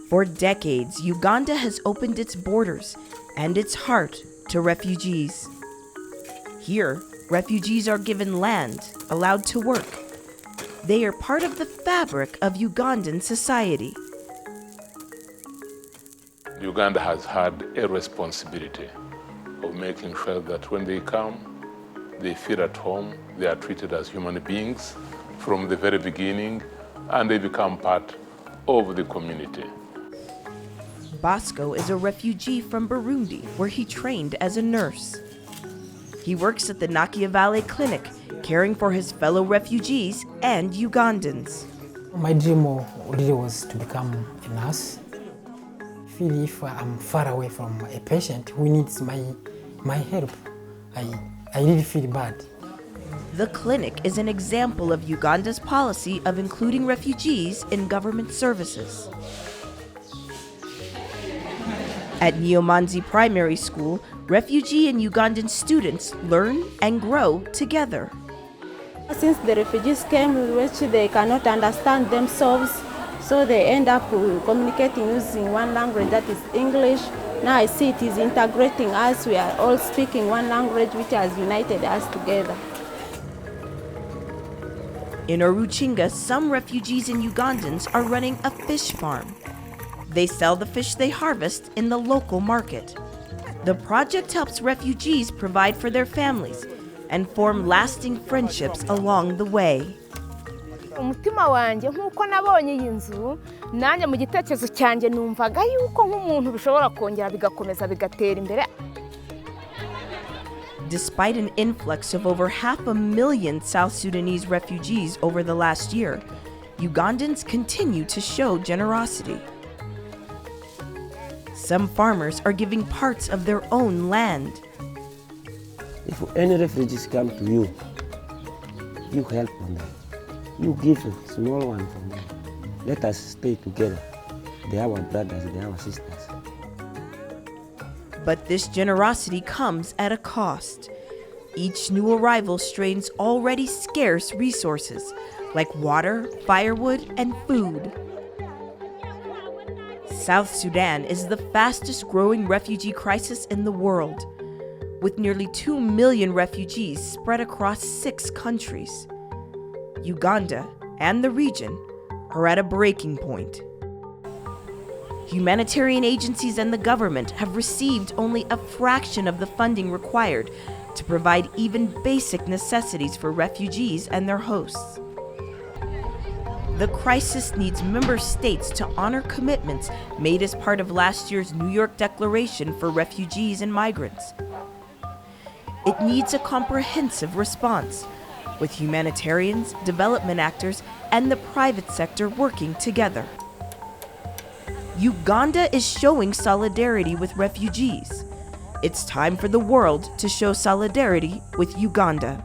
For decades, Uganda has opened its borders and its heart to refugees. Here, refugees are given land, allowed to work. They are part of the fabric of Ugandan society. Uganda has had a responsibility of making sure that when they come, they feel at home, they are treated as human beings from the very beginning, and they become part of the community. Bosco is a refugee from Burundi, where he trained as a nurse. He works at the Nakia Valley Clinic, caring for his fellow refugees and Ugandans. My dream really was to become a nurse. I feel if I'm far away from a patient who needs my help, I really feel bad. The clinic is an example of Uganda's policy of including refugees in government services. At Nyomanzi Primary School, refugee and Ugandan students learn and grow together. Since the refugees came, which they cannot understand themselves, so they end up communicating using one language, that is English. Now I see it is integrating us. We are all speaking one language, which has united us together. In Oruchinga, some refugees and Ugandans are running a fish farm. They sell the fish they harvest in the local market. The project helps refugees provide for their families and form lasting friendships along the way. Umutima wanjye nkuko nabonye iyi nzu nanjye mu gitekerezo cyanjye numvaga yuko nk'umuntu bishobora kongera bigakomeza bigatera imbere. Despite an influx of over 500,000 South Sudanese refugees over the last year, Ugandans continue to show generosity. Some farmers are giving parts of their own land. If any refugees come to you, you help them. You give a small one for them. Let us stay together. They are our brothers, they are our sisters. But this generosity comes at a cost. Each new arrival strains already scarce resources like water, firewood, and food. South Sudan is the fastest growing refugee crisis in the world, with nearly 2 million refugees spread across 6 countries. Uganda and the region are at a breaking point. Humanitarian agencies and the government have received only a fraction of the funding required to provide even basic necessities for refugees and their hosts. The crisis needs member states to honor commitments made as part of last year's New York Declaration for Refugees and Migrants. It needs a comprehensive response, with humanitarians, development actors, and the private sector working together. Uganda is showing solidarity with refugees. It's time for the world to show solidarity with Uganda.